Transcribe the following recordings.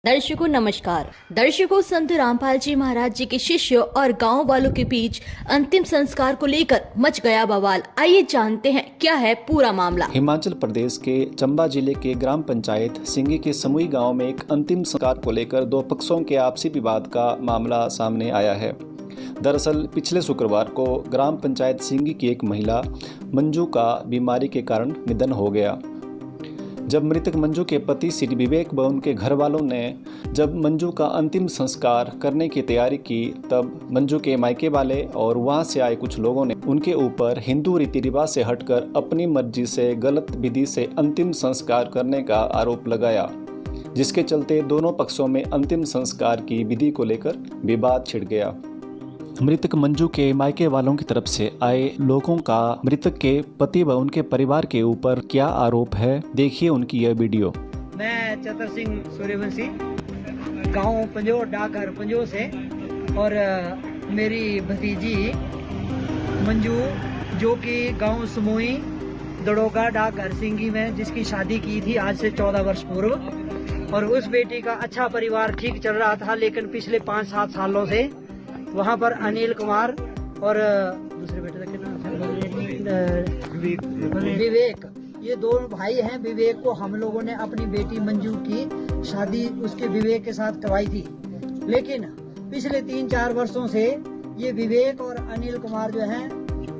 दर्शकों नमस्कार। दर्शकों, संत रामपाल जी महाराज जी के शिष्यों और गांव वालों के बीच अंतिम संस्कार को लेकर मच गया बवाल। आइए जानते हैं क्या है पूरा मामला। हिमाचल प्रदेश के चंबा जिले के ग्राम पंचायत सिंगी के समूही गांव में एक अंतिम संस्कार को लेकर दो पक्षों के आपसी विवाद का मामला सामने आया है। दरअसल पिछले शुक्रवार को ग्राम पंचायत सिंगी की एक महिला मंजू का बीमारी के कारण निधन हो गया। जब मृतक मंजू के पति श्री विवेक व उनके घर वालों ने जब मंजू का अंतिम संस्कार करने की तैयारी की, तब मंजू के मायके वाले और वहां से आए कुछ लोगों ने उनके ऊपर हिंदू रीति रिवाज से हटकर अपनी मर्जी से गलत विधि से अंतिम संस्कार करने का आरोप लगाया, जिसके चलते दोनों पक्षों में अंतिम संस्कार की विधि को लेकर विवाद छिड़ गया। मृतक मंजू के मायके वालों की तरफ से आए लोगों का मृतक के पति व उनके परिवार के ऊपर क्या आरोप है, देखिए उनकी यह वीडियो। मैं चतर सिंह सूर्यवंशी, गांव पंजो, डाकघर पंजो से, और मेरी भतीजी मंजू जो कि गांव समूही दड़ोगा डाकघर सिंगी में जिसकी शादी की थी आज से 14 वर्ष पूर्व, और उस बेटी का अच्छा परिवार ठीक चल रहा था, लेकिन पिछले 5-7 सालों से वहाँ पर अनिल कुमार और दूसरे बेटे का नाम विवेक, ये दोनों भाई हैं। विवेक को हम लोगों ने अपनी बेटी मंजू की शादी उसके विवेक के साथ करवाई थी, लेकिन पिछले 3-4 वर्षों से ये विवेक और अनिल कुमार जो हैं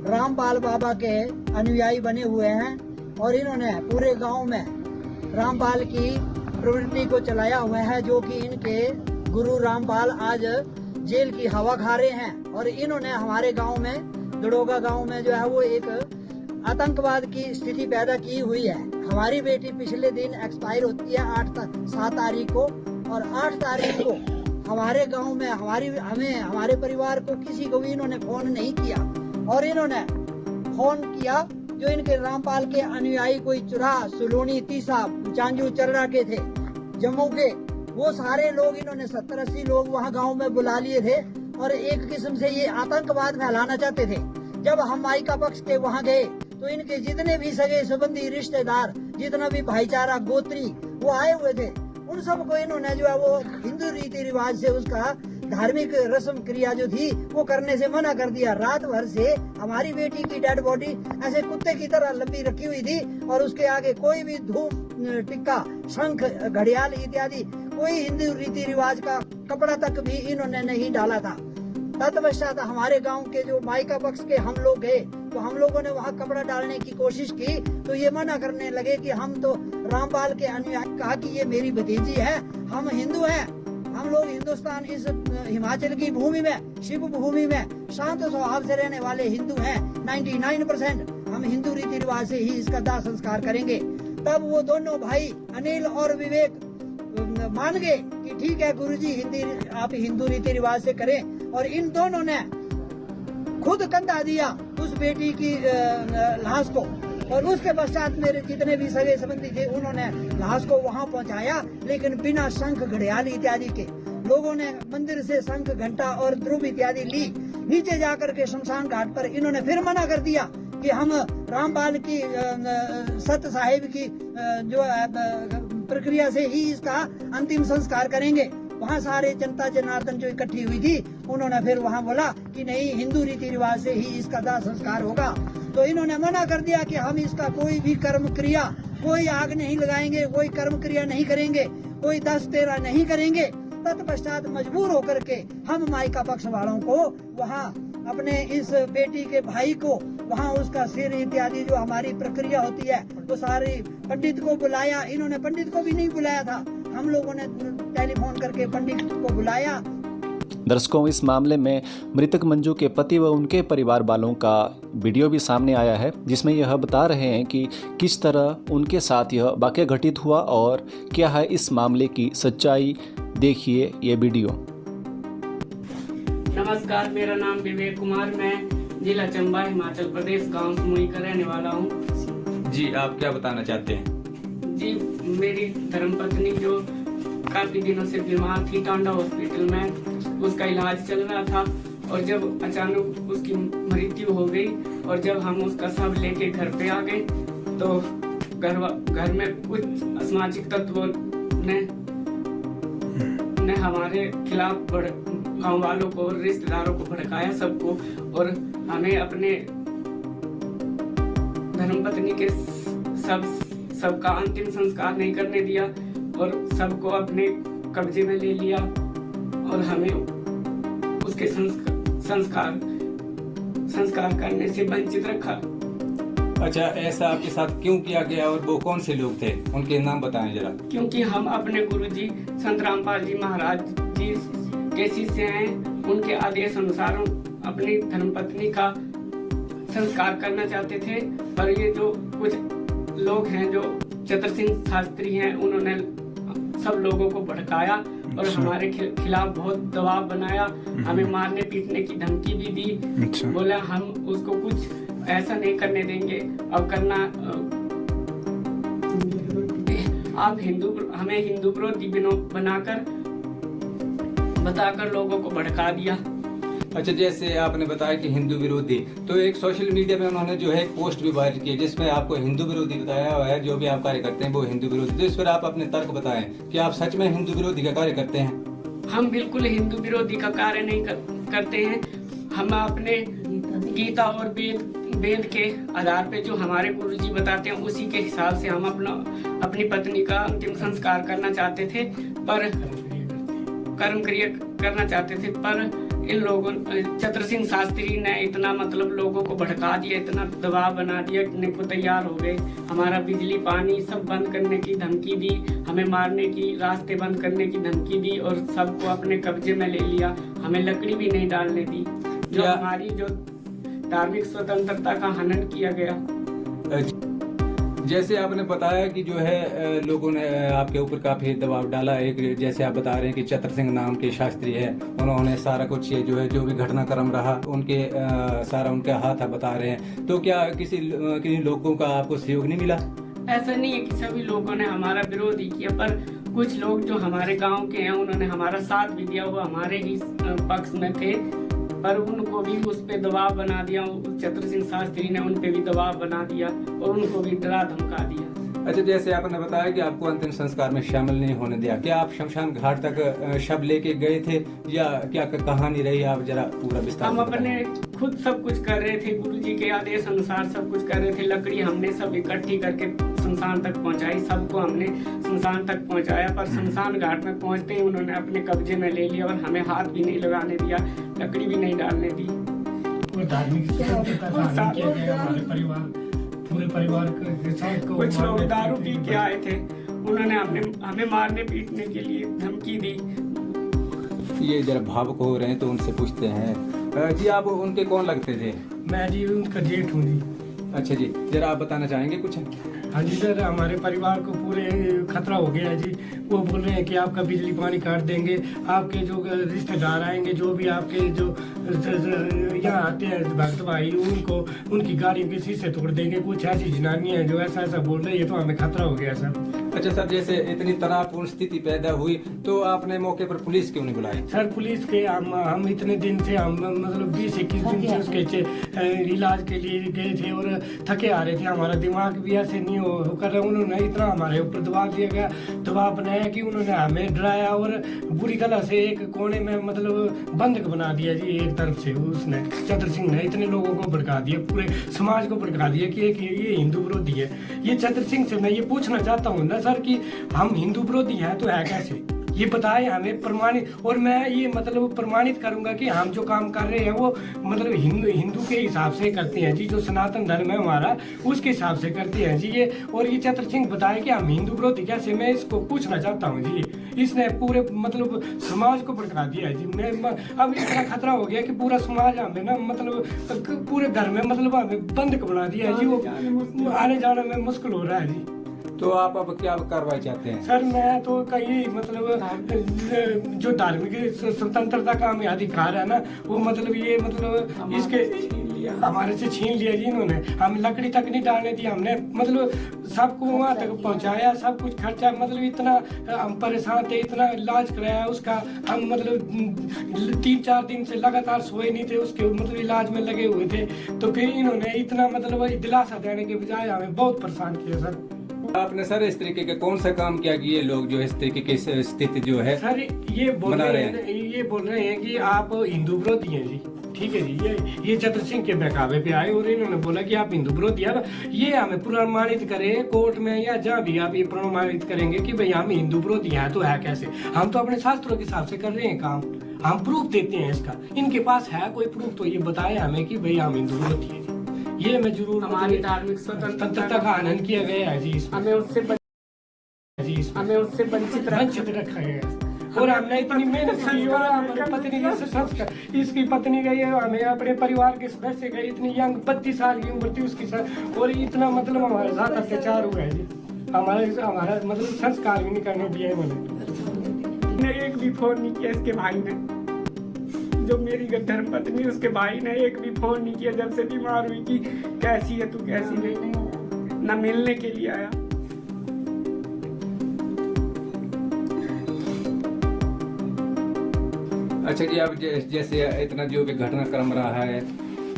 रामपाल बाबा के अनुयायी बने हुए हैं, और इन्होंने पूरे गांव में रामपाल की प्रवृत्ति को चलाया हुआ है, जो कि इनके गुरु रामपाल आज जेल की हवा खा रहे हैं। और इन्होंने हमारे गांव में, दड़ोगा गांव में जो है वो एक आतंकवाद की स्थिति पैदा की हुई है। हमारी बेटी पिछले दिन एक्सपायर होती है 7 तारीख को, और 8 तारीख को हमारे गांव में हमारे परिवार को किसी को भी इन्होंने फोन नहीं किया, और इन्होंने फोन किया जो इनके रामपाल के अनुयायी कोई चुरा, सुलोनी, तीसा, चांजू, चर्रा के थे, जम्मू के, वो सारे लोग इन्होंने 70-80 लोग वहाँ गांव में बुला लिए थे, और एक किस्म से ये आतंकवाद फैलाना चाहते थे। जब हम माइका पक्ष के वहाँ गए तो इनके जितने भी सगे संबंधी, रिश्तेदार, जितना भी भाईचारा, गोत्री वो आए हुए थे, उन सबको इन्होंने जो है वो हिंदू रीति रिवाज से उसका धार्मिक रस्म क्रिया जो थी वो करने से मना कर दिया। रात भर से हमारी बेटी की डेड बॉडी ऐसे कुत्ते की तरह लंबी रखी हुई थी, और उसके आगे कोई भी धूप, टिक्का, शंख, घड़ियाल इत्यादि कोई हिंदू रीति रिवाज का कपड़ा तक भी इन्होंने नहीं डाला था। तत्पश्चात हमारे गांव के जो माइका पक्ष के हम लोग गए तो हम लोगों ने वहाँ कपड़ा डालने की कोशिश की, तो ये मना करने लगे कि हम तो रामपाल के अनुयायी। कहा कि ये मेरी भतीजी है, हम हिंदू हैं, हम लोग हिंदुस्तान, इस हिमाचल की भूमि में, शिव भूमि में शांत स्वभाव से रहने वाले हिंदू हैं 99%। हम हिंदू रीति रिवाज से ही इसका दाह संस्कार करेंगे। तब वो दोनों भाई अनिल और विवेक मान गए कि ठीक है गुरुजी, आप हिंदू रीति रिवाज से करें, और इन दोनों ने खुद कंधा दिया उस बेटी की लाश को, और उसके पश्चात मेरे जितने भी सगे संबंधी थे उन्होंने लाश को वहां पहुंचाया, लेकिन बिना शंख, घड़ियाल इत्यादि के। लोगों ने मंदिर से शंख, घंटा और ध्रुव इत्यादि ली। नीचे जाकर के शमशान घाट पर इन्होंने फिर मना कर दिया कि हम रामपाल की सत साहिब की जो प्रक्रिया से ही इसका अंतिम संस्कार करेंगे। वहाँ सारे जनता जनार्दन जो इकट्ठी हुई थी उन्होंने फिर वहाँ बोला कि नहीं, हिंदू रीति रिवाज से ही इसका दाह संस्कार होगा। तो इन्होंने मना कर दिया कि हम इसका कोई भी कर्म क्रिया, कोई आग नहीं लगाएंगे, कोई कर्म क्रिया नहीं करेंगे, कोई 10-13 नहीं करेंगे। तत्पश्चात मजबूर होकर के हम माइका पक्ष वालों को वहाँ अपने इस बेटी के भाई को वहाँ उसका सिर इत्यादि जो हमारी प्रक्रिया होती है वो सारी पंडित को बुलाया। इन्होंने पंडित को भी नहीं बुलाया था, हम लोगों ने टेलीफोन करके पंडित को बुलाया। दर्शकों, इस मामले में मृतक मंजू के पति व उनके परिवार वालों का वीडियो भी सामने आया है, जिसमें यह बता रहे हैं कि किस तरह उनके साथ यह वाकया घटित हुआ और क्या है इस मामले की सच्चाई। देखिए ये वीडियो। नमस्कार, मेरा नाम विवेक कुमार, मैं जिला चंबा, हिमाचल प्रदेश, गांव समूही का रहने वाला हूं। जी, आप क्या बताना चाहते हैं? जी, मेरी धर्मपत्नी जो काफी दिनों से बीमार थी, टांडा हॉस्पिटल में उसका इलाज चल रहा था, और जब अचानक उसकी मृत्यु हो गई, और जब हम उसका शव लेके घर पे आ गए तो घर में कुछ असामाजिक तत्वों ने उन्होंने हमारे खिलाफ गांव वालों को, रिश्तेदारों को भड़काया सबको, और हमें अपने धर्मपत्नी के सबका अंतिम संस्कार नहीं करने दिया और सबको अपने कब्जे में ले लिया और हमें उसके संस्कार करने से वंचित रखा। अच्छा, ऐसा आपके साथ क्यों किया गया और वो कौन से लोग थे, उनके नाम बताएं जरा। क्योंकि हम अपने गुरुजी संत रामपाल जी महाराज जी के शिष्य हैं, उनके आदेश अनुसार अपनी धर्मपत्नी का संस्कार करना चाहते थे, पर ये जो कुछ लोग हैं जो चतर सिंह शास्त्री हैं, उन्होंने सब लोगों को भड़काया और हमारे खिलाफ बहुत दबाव बनाया, हमें मारने पीटने की धमकी भी दी। बोला हम उसको कुछ ऐसा नहीं करने देंगे, अब करना आप हमें हिंदू विरोधी बनाकर बताकर लोगों को भड़का दिया। अच्छा, जैसे आपने बताया कि हिंदू विरोधी, तो एक सोशल मीडिया में उन्होंने जो है एक पोस्ट भी वायरल की है जिसमें आपको हिंदू विरोधी बताया हुआ है, जो भी आप कार्य करते हैं वो हिंदू विरोधी। तो इस पर आप अपने तर्क बताएं कि आप सच में हिंदू विरोधी का कार्य करते हैं। हम बिल्कुल हिंदू विरोधी का कार्य नहीं करते हैं। हम अपने गीता और वेद के आधार पे जो हमारे गुरुजी बताते हैं उसी के हिसाब से हम अपनी पत्नी का अंतिम संस्कार करना चाहते थे, पर कर्म क्रिया करना चाहते थे, पर इन लोगों चतर सिंह शास्त्री ने इतना लोगों को भड़का दिया, इतना दबाव बना दिया कि वो तैयार हो गए। हमारा बिजली पानी सब बंद करने की धमकी दी, हमें मारने की, रास्ते बंद करने की धमकी दी और सबको अपने कब्जे में ले लिया। हमें लकड़ी भी नहीं डालने दी, जो हमारी जो धार्मिक स्वतंत्रता का हनन किया गया। जैसे आपने बताया कि जो है लोगों ने आपके ऊपर काफी दबाव डाला, एक जैसे आप बता रहे हैं कि चतर सिंह नाम के शास्त्री है, उन्होंने सारा कुछ ये जो है जो भी घटनाक्रम रहा उनके सारा उनका हाथ बता रहे हैं। तो क्या किसी लोगों का आपको सहयोग नहीं मिला? ऐसा नहीं है कि सभी लोगों ने हमारा विरोध ही किया, पर कुछ लोग जो हमारे गांव के हैं उन्होंने हमारा साथ भी दिया, वो हमारे ही पक्ष में थे, पर उनको भी उस पे दबाव बना दिया। चतर सिंह शास्त्री ने उन पे भी दबाव बना दिया और उनको भी डरा धमका दिया। अच्छा, जैसे आपने बताया कि आपको अंतिम संस्कार में शामिल नहीं होने दिया, क्या आप शमशान घाट तक शव लेके गए थे या क्या कहानी रही, आप जरा पूरा विस्तार हम अपने खुद सब कुछ कर रहे थे, गुरुजी के आदेश अनुसार सब कुछ कर रहे थे। लकड़ी हमने सब इकट्ठी करके शमशान तक पहुंचाई, सबको हमने शमशान तक पहुंचाया, पर शमशान घाट में पहुंचते ही उन्होंने अपने कब्जे में ले लिया और हमें हाथ भी नहीं लगाने दिया, लकड़ी भी नहीं डालने दी। धार्मिक स्वतंत्रता का हनन किया गया हमारे पूरे परिवार के साथ। कुछ लोग दारू पी के आए थे, उन्होंने हमें मारने पीटने के लिए धमकी दी। ये जरा भावुक हो रहे हैं तो उनसे पूछते हैं। जी, आप उनके कौन लगते थे? मैं जी उनका जेठ हूँ जी। अच्छा जी, जरा आप बताना चाहेंगे कुछ? हाँ जी सर, हमारे परिवार को पूरे खतरा हो गया है जी। वो बोल रहे हैं कि आपका बिजली पानी काट देंगे, आपके जो रिश्तेदार आएंगे, जो भी आपके जो यहाँ आते हैं भक्त भाई, उनको उनकी गाड़ियों के शीशे तोड़ देंगे। कुछ ऐसी जनानियाँ हैं जो ऐसा बोल रही है, तो हमें खतरा हो गया सर। अच्छा सर, जैसे इतनी तनावपूर्ण स्थिति पैदा हुई तो आपने मौके पर पुलिस क्यों नहीं बुलाई? सर पुलिस के हम इतने दिन से हम 20-21 दिन से उसके इलाज के लिए गए थे और थके आ रहे थे, हमारा दिमाग भी ऐसे नहीं हो कर रहा। उन्होंने इतना हमारे ऊपर दबाव दिया गया, दबाव बनाया कि उन्होंने हमें डराया और बुरी तरह से एक कोने में बंधक बना दिया जी। एक तरफ से उसने चतर सिंह ने इतने लोगों को भड़का दिया, पूरे समाज को भड़का दिया कि ये हिंदू विरोधी है। ये चतर सिंह से मैं ये पूछना चाहता हूँ ना सर कि हम हिंदू विरोधी हैं तो है कैसे, ये बताए हमें प्रमाणित। और मैं ये प्रमाणित करूंगा कि हम जो काम कर रहे हैं वो हिंदू के हिसाब से करते हैं जी, जो सनातन धर्म है हमारा उसके हिसाब से करते हैं जी ये। और ये चतर सिंह बताए कि हम हिंदू विरोधी कैसे, मैं इसको पूछना चाहता हूँ जी। इसने पूरे समाज को भड़का दिया है जी। मैं अब इतना खतरा हो गया कि पूरा समाज हमें ना पूरे घर में हमें बंद बना दिया है जी। वो आने जाने में मुश्किल हो रहा है जी। तो आप अब क्या कार्रवाई चाहते हैं? सर मैं तो कहीं जो धार्मिक स्वतंत्रता का हमें अधिकार है ना, वो ये इसके हमारे से छीन लिया जी इन्होंने। हम लकड़ी तक नहीं डालने दी, हमने सबको वहाँ तक पहुँचाया, सब कुछ खर्चा इतना हम परेशान थे, इतना इलाज कराया उसका। हम 3-4 दिन से लगातार सोए नहीं थे, उसके इलाज में लगे हुए थे। तो फिर इन्होंने इतना दिलासा देने के बजाय हमें बहुत परेशान किया सर। आपने सर इस तरीके के कौन सा काम किया कि ये लोग जो है इस तरीके की स्थिति जो है सर ये बोल बना रहे रहे हैं, ये बोल रहे हैं कि आप हिंदू विरोधी हैं जी। ठीक है जी, ये चतर सिंह के बहकावे पे आए और इन्होंने बोला कि आप हिंदू विरोधी हैं। ये हमें प्रमाणित करें कोर्ट में या जहाँ भी आप ये प्रमाणित करेंगे कि भाई हम हिंदू विरोधी हैं, तो है कैसे? हम तो अपने शास्त्रों के हिसाब से कर रहे हैं काम, हम प्रूफ देते हैं इसका। इनके पास है कोई प्रूफ तो ये बताए हमें कि भाई हम हिंदू विरोधी हैं जी। ये मैं जरूर हमारी धार्मिक स्वतंत्रता का हनन किया गया है जी इसमें। हमें उससे वंचित रखा गया और हमने इतनी मेहनत की और हमारी पत्नी के संस्कार, इसकी पत्नी गई है, हमें अपने परिवार के सदस्य गए, इतनी यंग 32 साल की उम्र थी उसकी साथ, और इतना मतलब हमारे साथ अत्याचार हुआ है जी। हमारा मतलब संस्कार भी नहीं करने दिया है। एक भी फोन नहीं किया इसके भाई ने, जो मेरी धर्म पत्नी उसके भाई ने एक भी फोन नहीं किया जब से बीमार हुई कि कैसी है तू कैसी नहीं, न मिलने के लिए आया। अच्छा जी, अब जैसे इतना जो भी घटनाक्रम रहा है,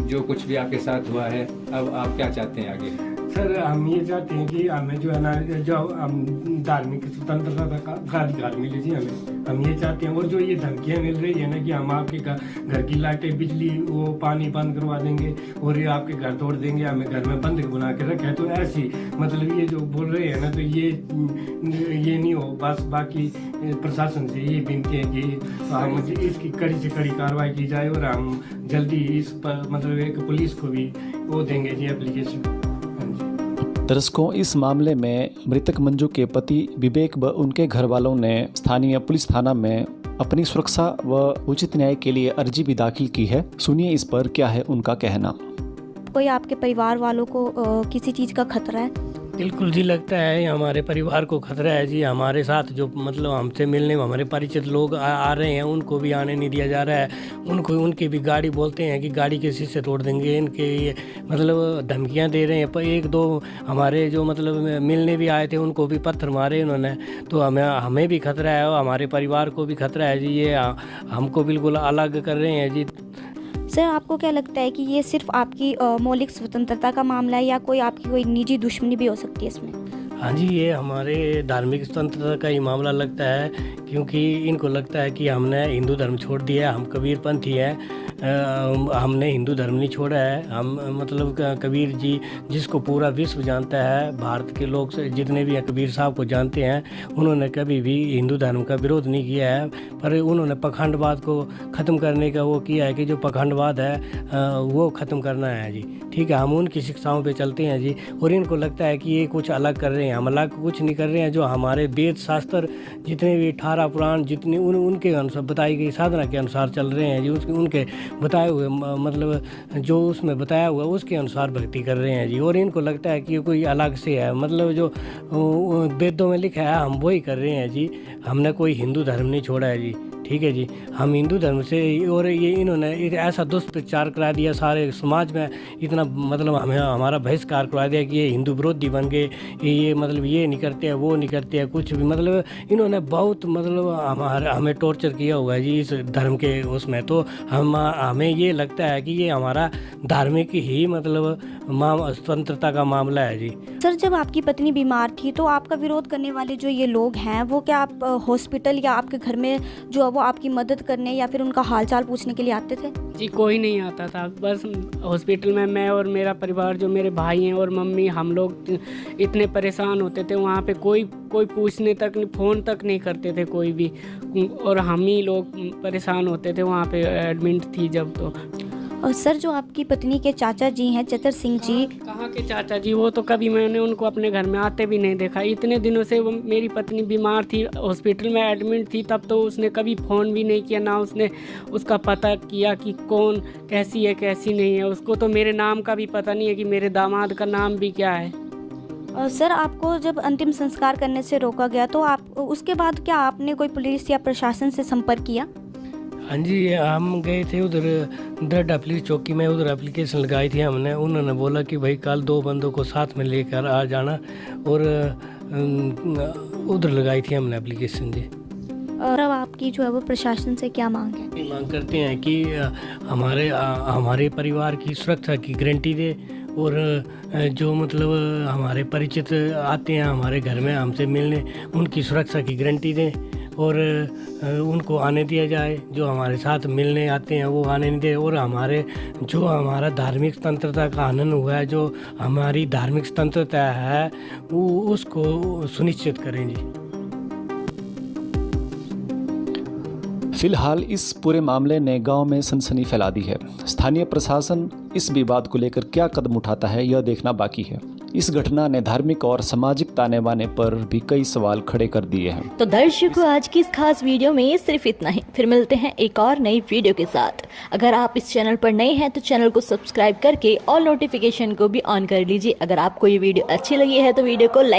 जो कुछ भी आपके साथ हुआ है, अब आप क्या चाहते हैं आगे? सर हम ये चाहते हैं कि हमें जो है ना, जो हम धार्मिक स्वतंत्रता का अधिकार मिले जी हमें, हम ये चाहते हैं। और जो ये धमकियाँ मिल रही है ना कि हम आपके घर की लाइटें, बिजली, वो पानी बंद करवा देंगे और ये आपके घर तोड़ देंगे, हमें घर में बंद बना के रखा है, तो ऐसी मतलब ये जो बोल रहे हैं ना, तो ये नहीं हो। बस बाकी प्रशासन से ये विनती है कि हम इसकी कड़ी से कड़ी कार्रवाई की जाए और हम जल्दी इस पर मतलब एक पुलिस को भी वो देंगे जी एप्लीकेशन। दर्शकों, इस मामले में मृतक मंजू के पति विवेक व उनके घर वालों ने स्थानीय पुलिस थाना में अपनी सुरक्षा व उचित न्याय के लिए अर्जी भी दाखिल की है। सुनिए इस पर क्या है उनका कहना। कोई आपके परिवार वालों को किसी चीज़ का खतरा है? बिल्कुल जी, लगता है हमारे परिवार को खतरा है जी। हमारे साथ जो मतलब हमसे मिलने हमारे परिचित लोग आ रहे हैं, उनको भी आने नहीं दिया जा रहा है। उनकी भी गाड़ी बोलते हैं कि गाड़ी के शीशे तोड़ देंगे, इनके ये मतलब धमकियां दे रहे हैं। पर एक दो हमारे जो मतलब मिलने भी आए थे उनको भी पत्थर मारे उन्होंने, तो हमें भी खतरा है और हमारे परिवार को भी खतरा है जी। ये हमको बिल्कुल अलग कर रहे हैं जी। सर आपको क्या लगता है कि ये सिर्फ आपकी मौलिक स्वतंत्रता का मामला है या कोई आपकी कोई निजी दुश्मनी भी हो सकती है इसमें? हाँ जी, ये हमारे धार्मिक स्वतंत्रता का ही मामला लगता है, क्योंकि इनको लगता है कि हमने हिंदू धर्म छोड़ दिया है, हम कबीरपंथी है, हमने हिंदू धर्म नहीं छोड़ा है। हम मतलब कबीर जी जिसको पूरा विश्व जानता है, भारत के लोग जितने भी हैं कबीर साहब को जानते हैं, उन्होंने कभी भी हिंदू धर्म का विरोध नहीं किया है, पर उन्होंने पखंडवाद को ख़त्म करने का वो किया है कि जो पखंडवाद है वो ख़त्म करना है जी। ठीक है, हम उनकी शिक्षाओं पे चलते हैं जी। और इनको लगता है कि ये कुछ अलग कर रहे हैं, हम अलग कुछ नहीं कर रहे हैं। जो हमारे वेद शास्त्र जितने भी 18 पुराण जितने उनके अनुसार बताई गई साधना के अनुसार चल रहे हैं जी। उनके बताए हुए मतलब जो उसमें बताया हुआ उसके अनुसार भक्ति कर रहे हैं जी। और इनको लगता है कि ये कोई अलग से है, मतलब जो वेदों में लिखा है हम वही कर रहे हैं जी। हमने कोई हिंदू धर्म नहीं छोड़ा है जी। ठीक है जी, हम हिंदू धर्म से, और ये इन्होंने ऐसा दुष्प्रचार करा दिया सारे समाज में, इतना मतलब हमें हमारा बहिष्कार करा दिया कि ये हिंदू विरोधी बन गए, ये मतलब ये नहीं करते हैं, वो नहीं करते हैं, कुछ भी मतलब इन्होंने बहुत मतलब हमें टॉर्चर किया हुआ है जी इस धर्म के उसमें। तो हमें ये लगता है कि ये हमारा धार्मिक ही मतलब स्वतंत्रता का मामला है जी। सर जब आपकी पत्नी बीमार थी तो आपका विरोध करने वाले जो ये लोग हैं वो क्या आप हॉस्पिटल या आपके घर में जो है वो आपकी मदद करने या फिर उनका हालचाल पूछने के लिए आते थे? जी कोई नहीं आता था, बस हॉस्पिटल में मैं और मेरा परिवार जो मेरे भाई हैं और मम्मी, हम लोग इतने परेशान होते थे वहाँ पे, कोई पूछने तक नहीं, फ़ोन तक नहीं करते थे कोई भी, और हम ही लोग परेशान होते थे वहाँ पे एडमिट थी जब। तो और सर जो आपकी पत्नी के चाचा जी हैं चतर सिंह जी, कहाँ के चाचा जी, वो तो कभी मैंने उनको अपने घर में आते भी नहीं देखा। इतने दिनों से वो मेरी पत्नी बीमार थी, हॉस्पिटल में एडमिट थी, तब तो उसने कभी फ़ोन भी नहीं किया, ना उसने उसका पता किया कि कौन कैसी है कैसी नहीं है। उसको तो मेरे नाम का भी पता नहीं है कि मेरे दामाद का नाम भी क्या है। और सर आपको जब अंतिम संस्कार करने से रोका गया तो आप उसके बाद क्या आपने कोई पुलिस या प्रशासन से संपर्क किया? हाँ जी, हम गए थे उधर दरडा पुलिस चौकी में, उधर एप्लीकेशन लगाई थी हमने। उन्होंने बोला कि भाई कल 2 बंदों को साथ में लेकर आ जाना, और उधर लगाई थी हमने एप्लीकेशन जी। और अब आपकी जो है वो प्रशासन से क्या मांग है? मांग करते हैं कि हमारे परिवार की सुरक्षा की गारंटी दे, और जो मतलब हमारे परिचित आते हैं हमारे घर में हमसे मिलने, उनकी सुरक्षा की गारंटी दें और उनको आने दिया जाए। जो हमारे साथ मिलने आते हैं वो आने नहीं दे, और हमारा धार्मिक स्वतंत्रता का हनन हुआ है, जो हमारी धार्मिक स्वतंत्रता है वो उसको सुनिश्चित करें जी। फिलहाल इस पूरे मामले ने गांव में सनसनी फैला दी है। स्थानीय प्रशासन इस विवाद को लेकर क्या कदम उठाता है यह देखना बाकी है। इस घटना ने धार्मिक और सामाजिक ताने बाने पर भी कई सवाल खड़े कर दिए हैं। तो दर्शकों, आज की इस खास वीडियो में सिर्फ इतना ही। फिर मिलते हैं एक और नई वीडियो के साथ। अगर आप इस चैनल पर नए हैं तो चैनल को सब्सक्राइब करके ऑल नोटिफिकेशन को भी ऑन कर लीजिए। अगर आपको ये वीडियो अच्छी लगी है तो वीडियो को लाइक